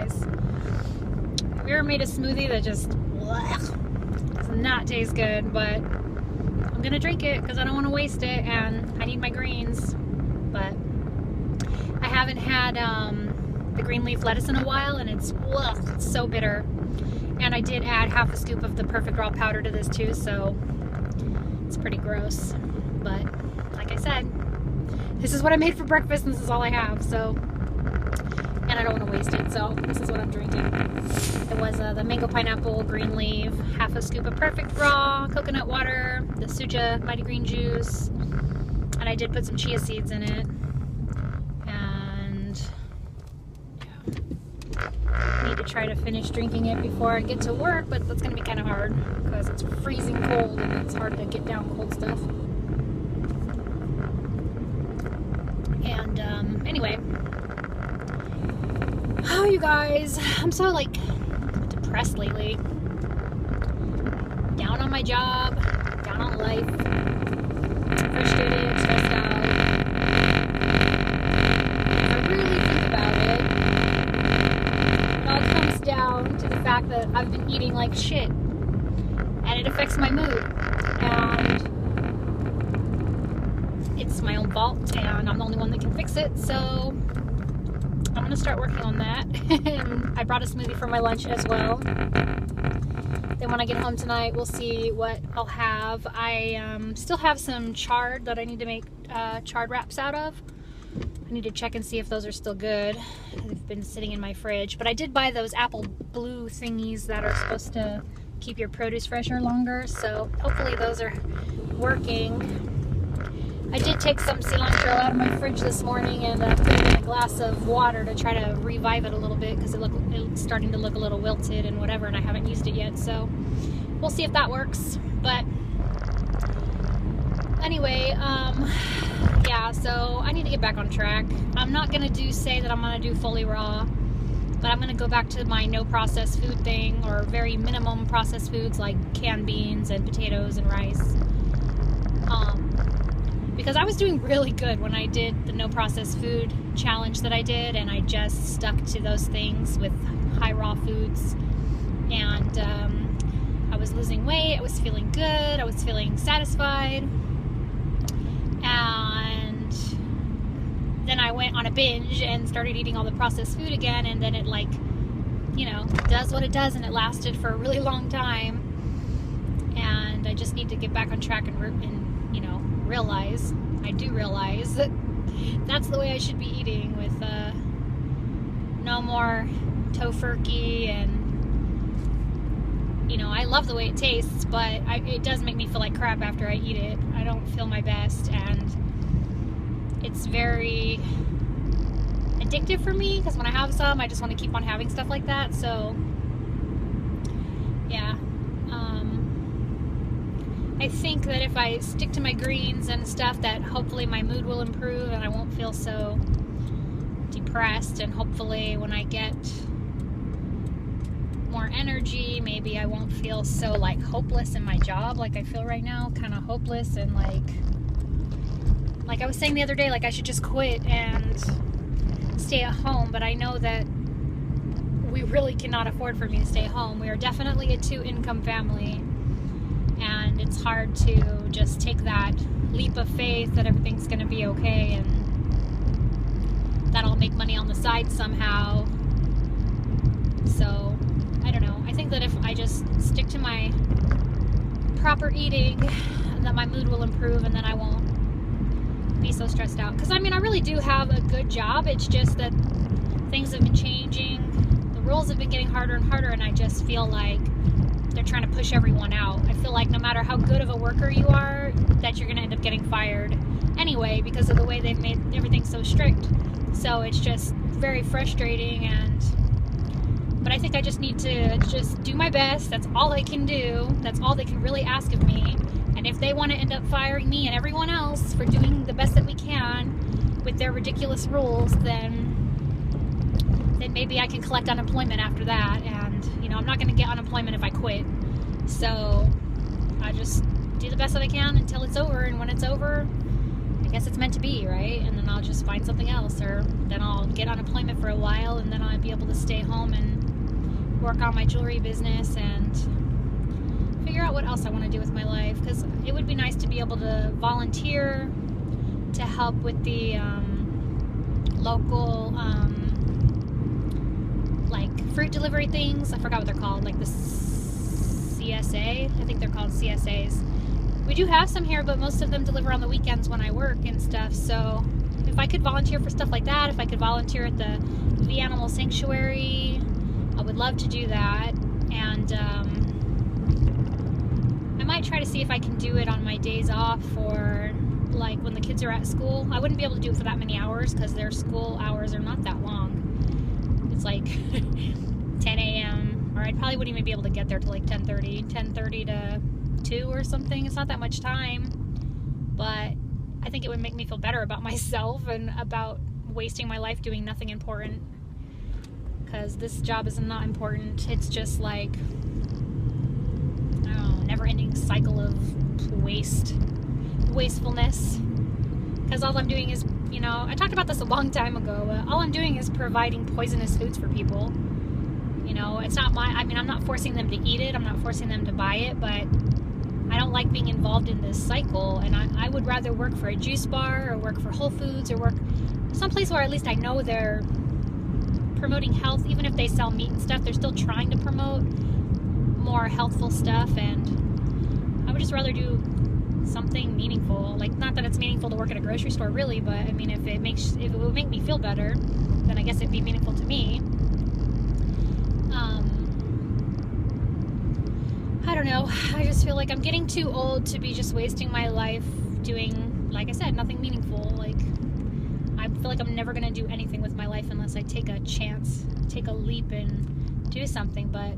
guys. Have you ever made a smoothie that just does not taste good, but I'm gonna drink it because I don't want to waste it and I need my greens. But I haven't had the green leaf lettuce in a while, and it's so bitter. And I did add half a scoop of the Perfect Raw powder to this too, so it's pretty gross. But like I said, this is what I made for breakfast, and this is all I have. So, and I don't want to waste it, so this is what I'm drinking. It was the mango pineapple green leaf, half a scoop of Perfect Raw coconut water, the Suja Mighty Green juice, and I did put some chia seeds in it. I need to try to finish drinking it before I get to work, but that's going to be kind of hard because it's freezing cold and it's hard to get down cold stuff. And anyway, oh, you guys, I'm so like depressed lately. Down on my job, down on life, frustrated, stressed out. If I really think about it, down to the fact that I've been eating like shit and it affects my mood, and it's my own fault and I'm the only one that can fix it, so I'm gonna start working on that. And I brought a smoothie for my lunch as well. Then when I get home tonight, we'll see what I'll have. I still have some chard that I need to make chard wraps out of. I need to check and see if those are still good. They've been sitting in my fridge. But I did buy those apple blue thingies that are supposed to keep your produce fresher longer. So hopefully those are working. I did take some cilantro out of my fridge this morning and put it in a glass of water to try to revive it a little bit because it's starting to look a little wilted and whatever, and I haven't used it yet. So we'll see if that works. But anyway, yeah, so I need to get back on track. I'm not going to say that I'm going to do fully raw, but I'm going to go back to my no processed food thing, or very minimum processed foods like canned beans and potatoes and rice. Because I was doing really good when I did the no processed food challenge that I did, and I just stuck to those things with high raw foods. And I was losing weight, I was feeling good, I was feeling satisfied. And then I went on a binge and started eating all the processed food again, and then it, like, you know, does what it does, and it lasted for a really long time. And I just need to get back on track and you know, realize that that's the way I should be eating, with no more tofurkey. And you know, I love the way it tastes, but it does make me feel like crap after I eat it. I don't feel my best, and it's very addictive for me because when I have some, I just want to keep on having stuff like that. So yeah, I think that if I stick to my greens and stuff, that hopefully my mood will improve and I won't feel so depressed, and hopefully when I get more energy, maybe I won't feel so like hopeless in my job like I feel right now, kind of hopeless, and like I was saying the other day, like I should just quit and stay at home, but I know that we really cannot afford for me to stay home. We are definitely a 2-income family, and it's hard to just take that leap of faith that everything's going to be okay and that I'll make money on the side somehow. So I don't know. I think that if I just stick to my proper eating, that my mood will improve, and then I won't be so stressed out. Because I mean, I really do have a good job. It's just that things have been changing. The rules have been getting harder and harder, and I just feel like they're trying to push everyone out. I feel like no matter how good of a worker you are, that you're going to end up getting fired anyway because of the way they've made everything so strict. So it's just very frustrating, but I think I just need to just do my best. That's all I can do. That's all they can really ask of me. And if they want to end up firing me and everyone else for doing the best that we can with their ridiculous rules, then maybe I can collect unemployment after that. And, you know, I'm not going to get unemployment if I quit. So I just do the best that I can until it's over. And when it's over, I guess it's meant to be, right? And then I'll just find something else, or then I'll get unemployment for a while, and then I'll be able to stay home and work on my jewelry business and figure out what else I want to do with my life, because it would be nice to be able to volunteer to help with the local like fruit delivery things. I forgot what they're called, like the CSA. I think they're called CSAs. We do have some here, but most of them deliver on the weekends when I work and stuff. So if I could volunteer for stuff like that, if I could volunteer at the Animal Sanctuary, I would love to do that. And I might try to see if I can do it on my days off, or like when the kids are at school. I wouldn't be able to do it for that many hours because their school hours are not that long. It's like 10 a.m. or I probably wouldn't even be able to get there till like 10:30 to 2 or something. It's not that much time, but I think it would make me feel better about myself and about wasting my life doing nothing important, because this job is not important. It's just like, I don't know, never-ending cycle of wastefulness, because all I'm doing is, you know, I talked about this a long time ago, but all I'm doing is providing poisonous foods for people. You know, it's not I mean, I'm not forcing them to eat it, I'm not forcing them to buy it, but I don't like being involved in this cycle, and I would rather work for a juice bar, or work for Whole Foods, or work someplace where at least I know they're promoting health. Even if they sell meat and stuff, they're still trying to promote more healthful stuff, and I would just rather do something meaningful. Like, not that it's meaningful to work at a grocery store, really, but I mean, if it would make me feel better, then I guess it'd be meaningful to me. I don't know. I just feel like I'm getting too old to be just wasting my life doing, like I said, nothing meaningful. Like, I feel like I'm never going to do anything with my life unless I take a chance, take a leap and do something. But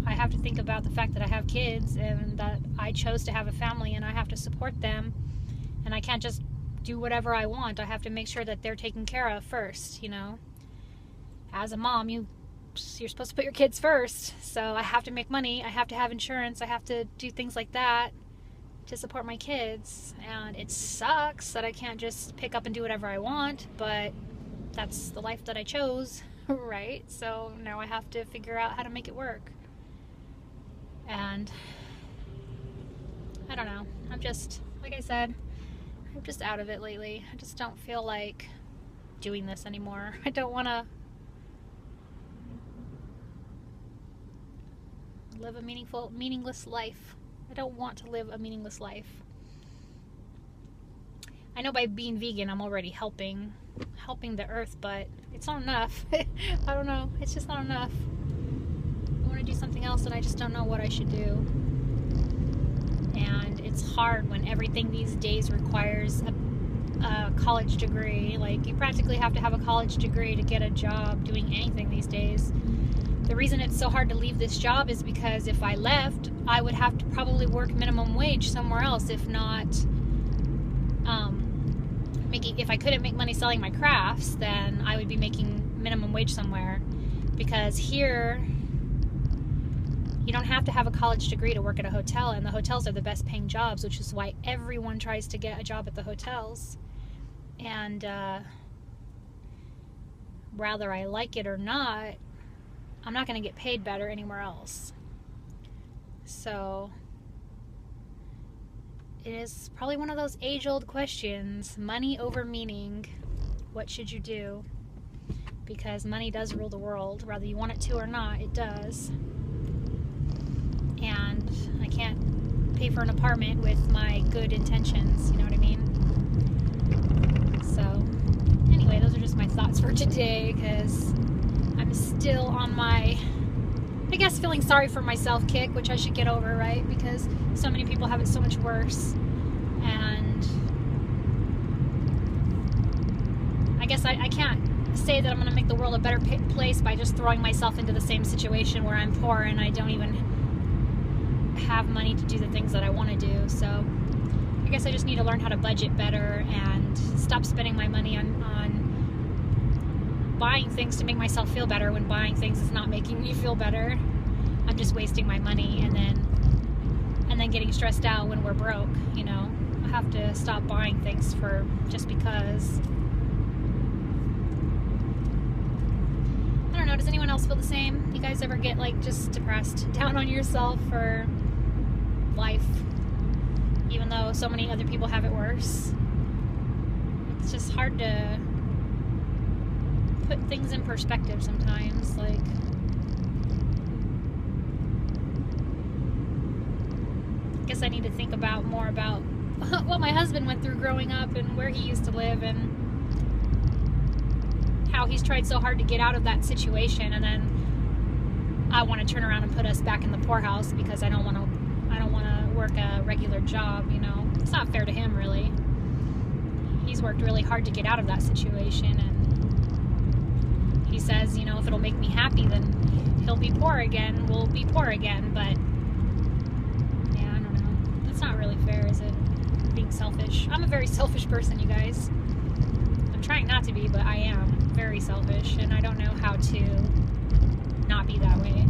I have to think about the fact that I have kids and that I chose to have a family, and I have to support them, and I can't just do whatever I want. I have to make sure that they're taken care of first, you know. As a mom, you're supposed to put your kids first, so I have to make money, I have to have insurance, I have to do things like that to support my kids. And it sucks that I can't just pick up and do whatever I want, but that's the life that I chose, right? So now I have to figure out how to make it work. And I don't know, I'm just, like I said, I'm just out of it lately. I just don't feel like doing this anymore. I don't want to live a meaningless life. I don't want to live a meaningless life. I know by being vegan I'm already helping the earth, but it's not enough. I don't know, it's just not enough. I want to do something else, and I just don't know what I should do. And it's hard when everything these days requires a college degree. Like, you practically have to have a college degree to get a job doing anything these days. The reason it's so hard to leave this job is because if I left, I would have to probably work minimum wage somewhere else. If not, if I couldn't make money selling my crafts, then I would be making minimum wage somewhere. Because here, you don't have to have a college degree to work at a hotel, and the hotels are the best paying jobs, which is why everyone tries to get a job at the hotels. And whether I like it or not, I'm not going to get paid better anywhere else. So it is probably one of those age-old questions, money over meaning. What should you do? Because money does rule the world, whether you want it to or not, it does. And I can't pay for an apartment with my good intentions, you know what I mean? So anyway, those are just my thoughts for today, because I'm still on my, I guess, feeling sorry for myself kick, which I should get over, right? Because so many people have it so much worse. And I guess I can't say that I'm going to make the world a better place by just throwing myself into the same situation where I'm poor and I don't even have money to do the things that I want to do. So I guess I just need to learn how to budget better and stop spending my money on buying things to make myself feel better, when buying things is not making me feel better. I'm just wasting my money and then getting stressed out when we're broke, you know. have to stop buying things for just because. I don't know, does anyone else feel the same? You guys ever get like just depressed, down on yourself for life, even though so many other people have it worse? It's just hard to put things in perspective sometimes. Like, I guess I need to think about more about what my husband went through growing up and where he used to live and how he's tried so hard to get out of that situation, and then I want to turn around and put us back in the poorhouse because I don't want to work a regular job, you know. It's not fair to him, really. He's worked really hard to get out of that situation, and he says, you know, if it'll make me happy, then he'll be poor again, we'll be poor again. But yeah, I don't know, that's not really fair, is it? Being selfish. I'm a very selfish person, you guys. I'm trying not to be, but I am very selfish, and I don't know how to not be that way.